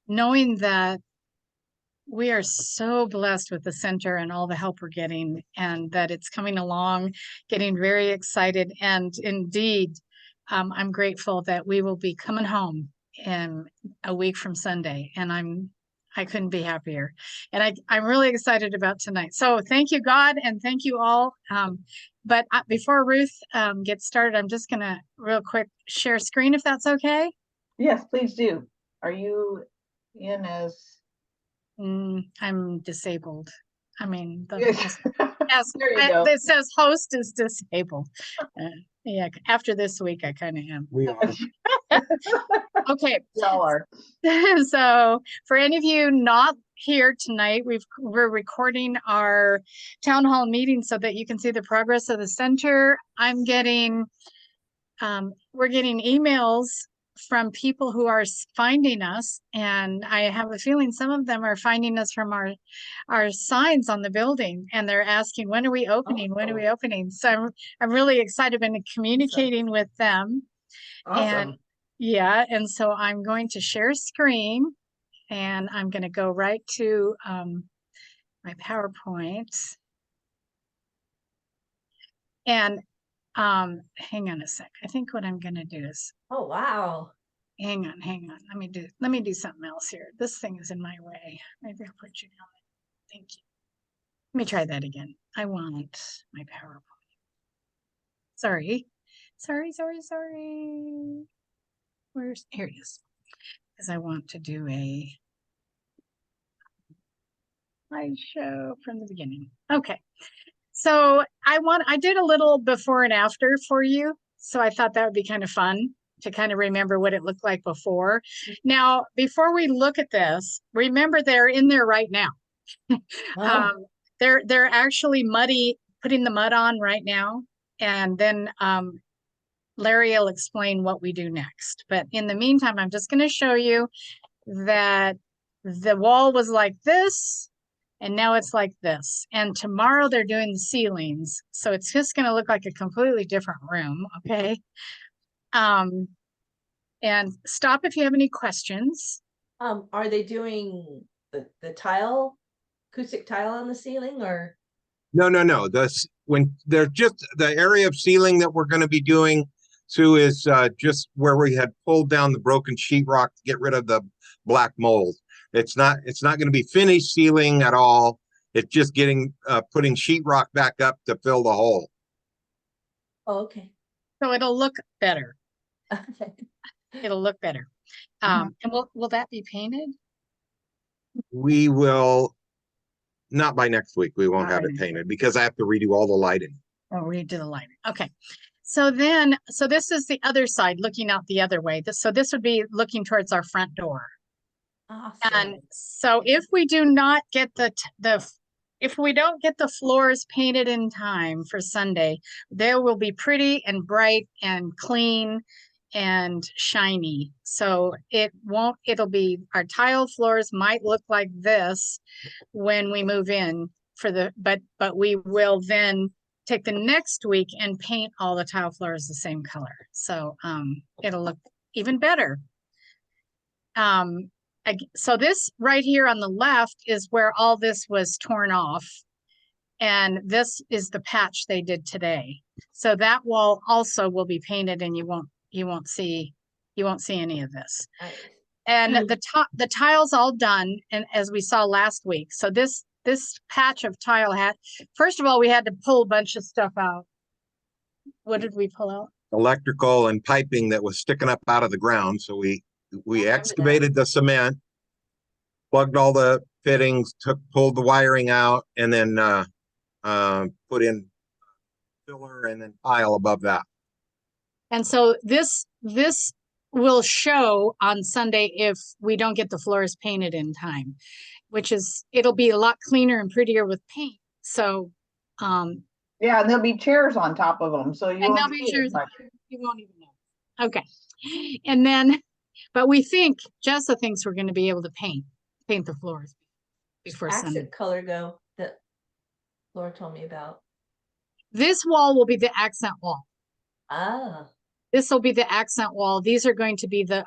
knowing that we are so blessed with the center and all the help we're getting, and that it's coming along, getting very excited. And indeed, I'm grateful that we will be coming home in a week from Sunday, and I couldn't be happier. And I'm really excited about tonight. So thank you, God, and thank you all. But before Ruth gets started, I'm just gonna real quick share screen, if that's okay. Yes, please do. Are you in as? I'm disabled. I mean, Yes. There you go. it says host is disabled. Yeah, after this week, I kind of am. We are. Okay. Y'all are. So for any of you not here tonight, we're recording our town hall meeting so that you can see the progress of the center. We're getting emails from people who are finding us, and I have a feeling some of them are finding us from our signs on the building, and they're asking, when are we opening? When are we opening? So I'm really excited and communicating with them. Awesome. And yeah, and so I'm going to share screen, and I'm going to go right to my PowerPoint. And hang on a sec. I think what I'm going to do is, oh wow, hang on. Let me do something else here. This thing is in my way. Maybe I'll put you down. Thank you. Let me try that again. I want my PowerPoint. Sorry. Here it is. Because I want to do a slideshow from the beginning. Okay. So I did a little before and after for you. So I thought that would be kind of fun to kind of remember what it looked like before. Now, before we look at this, remember they're in there right now. They're actually putting the mud on right now. And then Larry will explain what we do next. But in the meantime, I'm just going to show you that the wall was like this, and now it's like this. And tomorrow they're doing the ceilings. So it's just going to look like a completely different room. Okay. And stop if you have any questions. Are they doing the tile, acoustic tile on the ceiling, or? No. When they're just the area of ceiling that we're going to be doing, Sue, is just where we had pulled down the broken sheetrock to get rid of the black mold. It's not going to be finished ceiling at all. It's just putting sheetrock back up to fill the hole. Oh, okay. So it'll look better. Okay. It'll look better. And will that be painted? We will not by next week. We won't have it painted because I have to redo all the lighting. Oh, redo the lighting. Okay. So this is the other side, looking out the other way. So this would be looking towards our front door. Awesome. And so if we do not get if we don't get the floors painted in time for Sunday, they will be pretty and bright and clean and shiny. So it'll be, our tile floors might look like this when we move in but we will then take the next week and paint all the tile floors the same color. So it'll look even better. So this right here on the left is where all this was torn off. And this is the patch they did today. So that wall also will be painted, and you won't see any of this. Nice. And the tile's all done, and as we saw last week. So this patch of tile first of all, we had to pull a bunch of stuff out. What did we pull out? Electrical and piping that was sticking up out of the ground. So we excavated the cement, plugged all the fittings, pulled the wiring out, and then put in filler and then tile above that. And so this will show on Sunday if we don't get the floors painted in time, it'll be a lot cleaner and prettier with paint. So yeah, and there'll be chairs on top of them, so you won't even know. Okay. And then but we think Jessa thinks we're going to be able to paint the floors before Sunday. Accent color go that Laura told me about. This wall will be the accent wall. Ah. This will be the accent wall. These are going to be the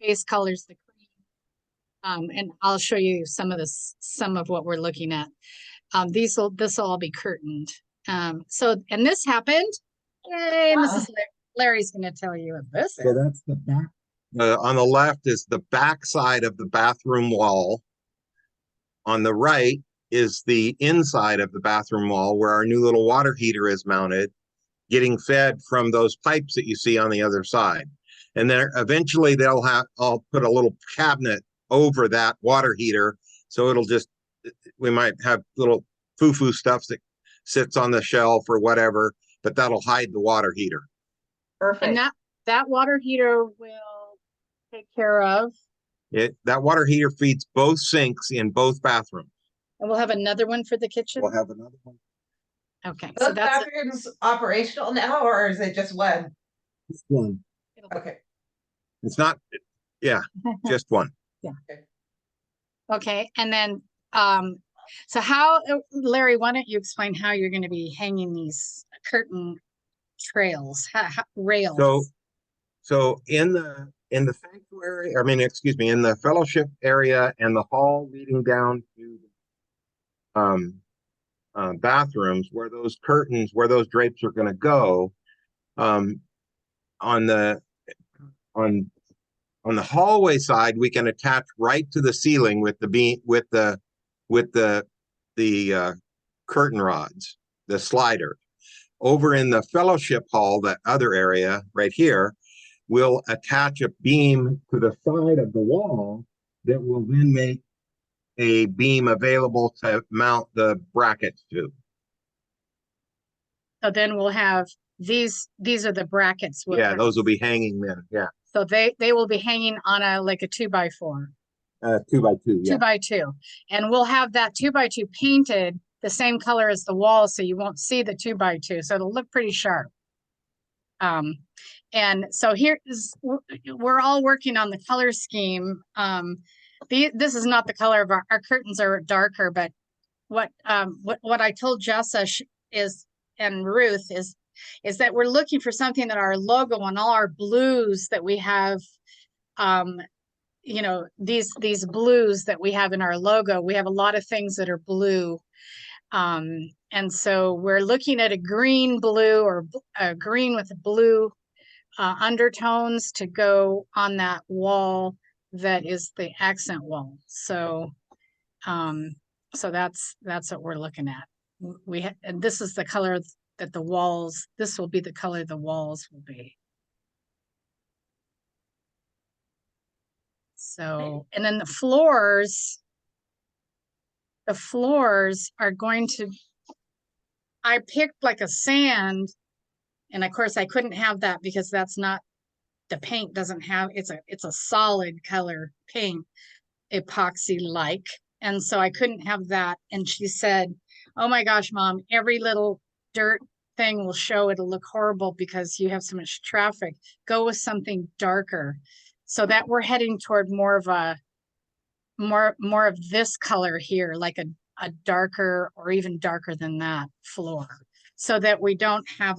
base colors, the cream. And I'll show you some of what we're looking at. This will all be curtained. And this happened. Yay, Mrs. Larry's going to tell you what this So is. that's the back. On the left is the back side of the bathroom wall. On the right is the inside of the bathroom wall where our new little water heater is mounted, getting fed from those pipes that you see on the other side. And then eventually I'll put a little cabinet over that water heater. So we might have little foo-foo stuff that sits on the shelf or whatever, but that'll hide the water heater. Perfect. And that water heater will take care of. That water heater feeds both sinks in both bathrooms. And we'll have another one for the kitchen. We'll have another one. Okay, so Both that's bathrooms operational now, or is it just one? Just one. Okay. It's not, yeah, just one. okay. And then, so Larry, why don't you explain how you're going to be hanging these curtain trails, rails? So in the sanctuary, in the fellowship area and the hall leading down to bathrooms where those drapes are going to go, on the hallway side, we can attach right to the ceiling with the curtain rods, the slider. Over in the fellowship hall, that other area right here, we'll attach a beam to the side of the wall that will then make a beam available to mount the brackets to. So then we'll have these are the brackets. Yeah, those will be hanging then. Yeah. So they will be hanging on a 2x4. 2x2. Yeah. 2x2. And we'll have that 2x2 painted the same color as the wall, so you won't see the 2x2. So it'll look pretty sharp. And so we're all working on the color scheme. This is not the color of our curtains are darker, but what I told Jessa and Ruth is that we're looking for something that our logo and all our blues that we have, these blues that we have in our logo, we have a lot of things that are blue. And so we're looking at a green blue or a green with blue undertones to go on that wall that is the accent wall. So that's what we're looking at. And this is the color that this will be the color the walls will be. So, and then the floors are going to, I picked like a sand, and of course I couldn't have that because that's not, the paint doesn't have, it's a solid color paint, epoxy like. And so I couldn't have that. And she said, oh my gosh, Mom, every little dirt thing will show, it'll look horrible because you have so much traffic. Go with something darker. So that we're heading toward more of this color here, like a darker or even darker than that floor, so that we don't have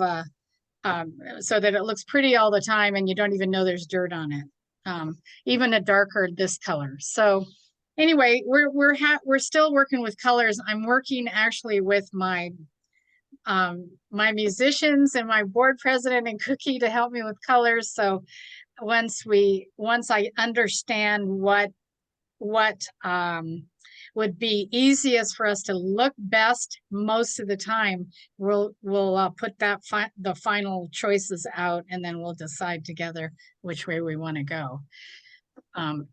so that it looks pretty all the time and you don't even know there's dirt on it. Even a darker this color. So anyway, we're still working with colors. I'm working actually with my musicians and my board president and Cookie to help me with colors. So once I understand what would be easiest for us to look best most of the time, we'll put the final choices out, and then we'll decide together which way we want to go.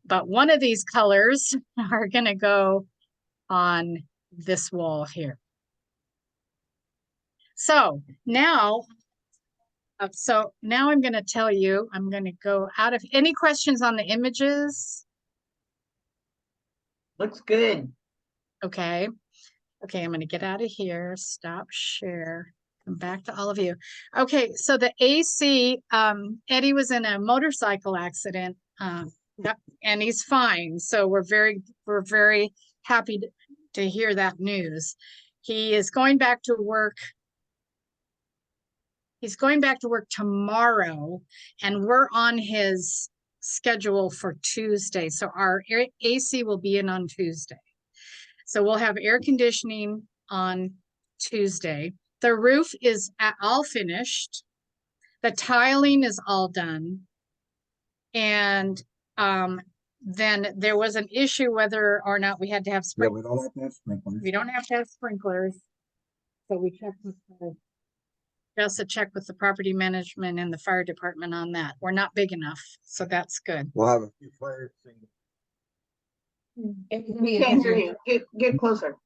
But one of these colors are going to go on this wall here. So now I'm going to tell you, I'm going to go out of any questions on the images. Looks good. Okay. I'm going to get out of here, stop share, come back to all of you. Okay, so the AC, Eddie was in a motorcycle accident, and he's fine. So we're very happy to hear that news. He is going back to work. He's going back to work tomorrow, and we're on his schedule for Tuesday. So our AC will be in on Tuesday. So we'll have air conditioning on Tuesday. The roof is all finished. The tiling is all done. And then there was an issue whether or not we had to have Yeah, sprinklers. we don't have to have sprinklers. We don't have to have sprinklers. So we checked with just a check with the property management and the fire department on that. We're not big enough, so that's good. We'll have a few fire extinguishers. Can't hear you. Get closer.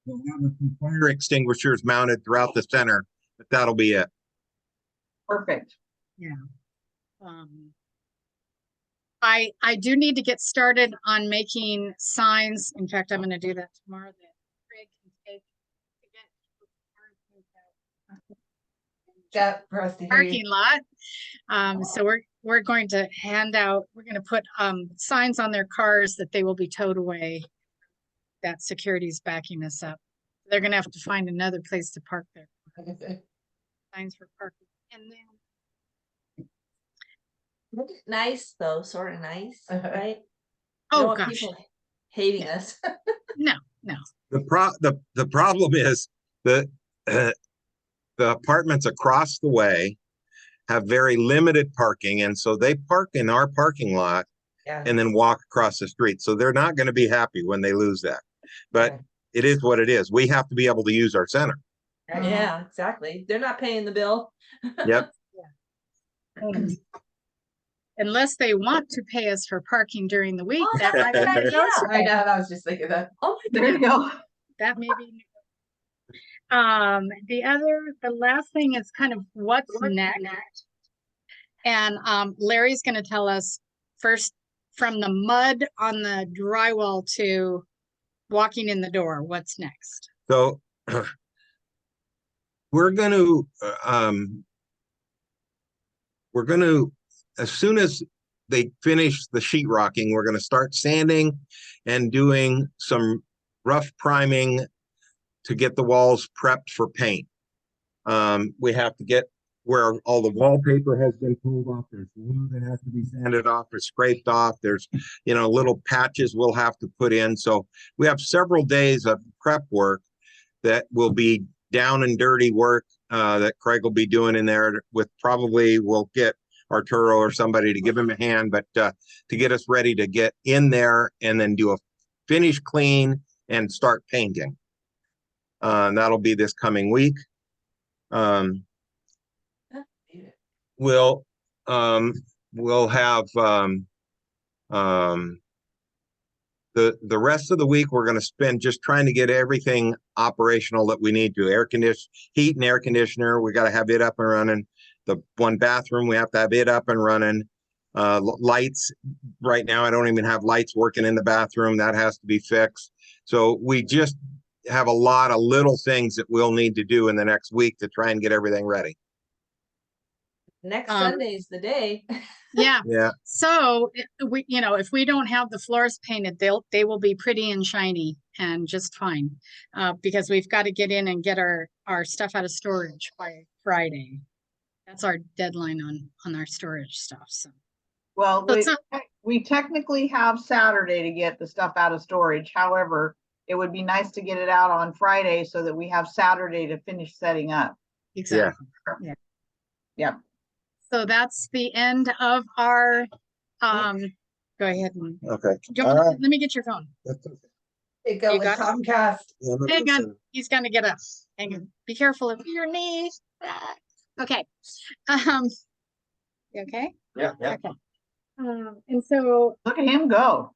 We'll have a few fire extinguishers mounted throughout the center, but that'll be it. Perfect. I do need to get started on making signs. In fact, I'm going to do that tomorrow. That Craig can take to get Yeah, for us to hear you. parking lot. So we're going to hand out. We're going to put signs on their cars that they will be towed away. That security's backing us up. They're going to have to find another place to park their signs for parking, and then. Nice though, sort of nice, right? I Oh don't want gosh, people hating us. no. The problem is that the apartments across the way have very limited parking, and so they park in our parking lot Yeah. and then walk across the street. So they're not going to be happy when they lose that. But Okay. it is what it is. We have to be able to use our center. Yeah, exactly. They're not paying the bill. Yep. Unless they want to pay us for parking during the week, Oh, that that's might a be good idea. negotiable. I know, I was just thinking that. Oh my There you go. That may be. The last thing is kind of what's next. And Larry's going to tell us first from the mud on the drywall to walking in the door, what's next? So we're going to, as soon as they finish the sheetrocking, we're going to start sanding and doing some rough priming to get the walls prepped for paint. We have to get where all the wallpaper has been pulled off. There's glue that has to be sanded off or scraped off. There's, little patches we'll have to put in. So we have several days of prep work that will be down and dirty work that Craig will be doing in there with probably we'll get Arturo or somebody to give him a hand, but to get us ready to get in there and then do a finish clean and start painting. That'll be this coming week. We'll have the rest of the week we're going to spend just trying to get everything operational that we need to. Heat and air conditioner, we got to have it up and running. The one bathroom, we have to have it up and running. Lights, right now I don't even have lights working in the bathroom. That has to be fixed. So we just have a lot of little things that we'll need to do in the next week to try and get everything ready. Next Sunday's the day. Yeah. Yeah. So if we don't have the floors painted, they will be pretty and shiny and just fine. Because we've got to get in and get our stuff out of storage by Friday. That's our deadline on our storage stuff. So. Well, So we technically have Saturday to get the stuff out of storage. However, it would be nice to get it out on Friday so that we have Saturday to finish setting up. Exactly. Yeah. Yeah. So that's the end of our, go ahead. And, Okay. let me get your phone. That's okay. They go You with got it? Comcast. Yeah, no, Hang that's on, he's gonna get up. Hang on. Be careful of your knees. Okay. You okay? Yeah. Okay. And so Look at him go.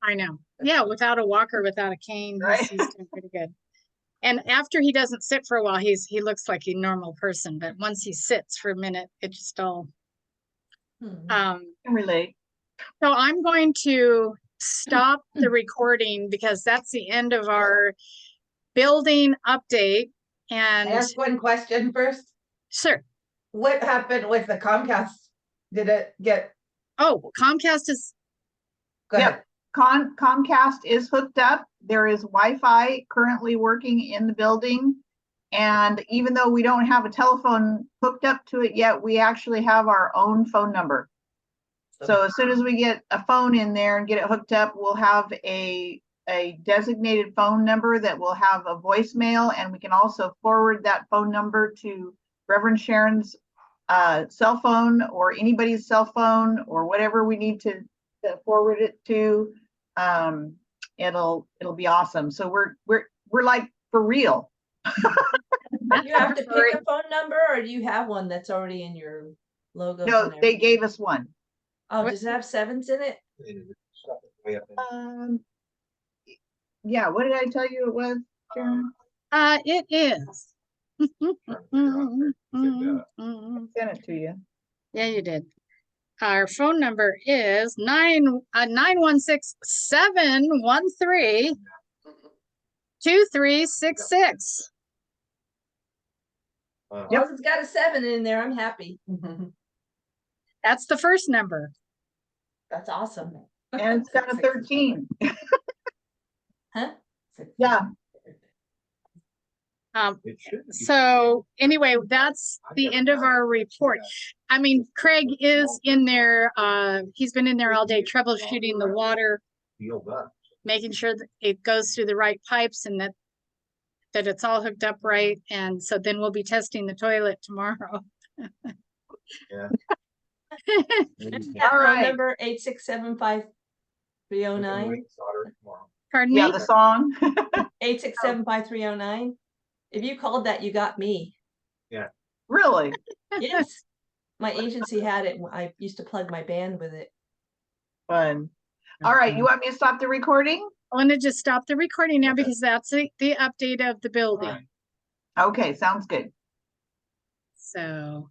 I know. Yeah, without a walker, without a cane, Right. he's doing pretty good. And after he doesn't sit for a while, he looks like a normal person. But once he sits for a minute, it just all. I can relate. So I'm going to stop the recording because that's the end of our building update. I And ask one question first. sure. What happened with the Comcast? Did it get? Oh, Comcast is Go Yep. ahead. Comcast is hooked up. There is Wi-Fi currently working in the building. And even though we don't have a telephone hooked up to it yet, we actually have our own phone number. So as soon as we get a phone in there and get it hooked up, we'll have a designated phone number that will have a voicemail, and we can also forward that phone number to Reverend Sharon's cell phone or anybody's cell phone or whatever we need to forward it to. It'll be awesome. So we're like for real. You have to pick a phone number, or do you have one that's already in your logos? No, and they everything? gave us one. Oh, does it have sevens in it? Yeah, what did I tell you it was, Sharon? It is. Sent it to you. Yeah, you did. Our phone number is 916-713-2366. Well, if it's got a 7 in there, I'm happy. That's the first number. That's awesome. And it's got a 13. Huh? Yeah. So anyway, that's the end of our report. I mean, Craig is in there. He's been in there all day troubleshooting the water, making sure that it goes through the right pipes and that it's all hooked up right. And so then we'll be testing the toilet tomorrow. Yeah. Yeah, All phone right. number 8675309. Pardon Yeah, me? the song. 8675309. If you called that, you got me. Really? Yes. My agency had it. I used to plug my band with it. Fun. All right, you want me to stop the recording? I want to just stop the recording now Okay. because that's the update of the building. Okay, sounds good. So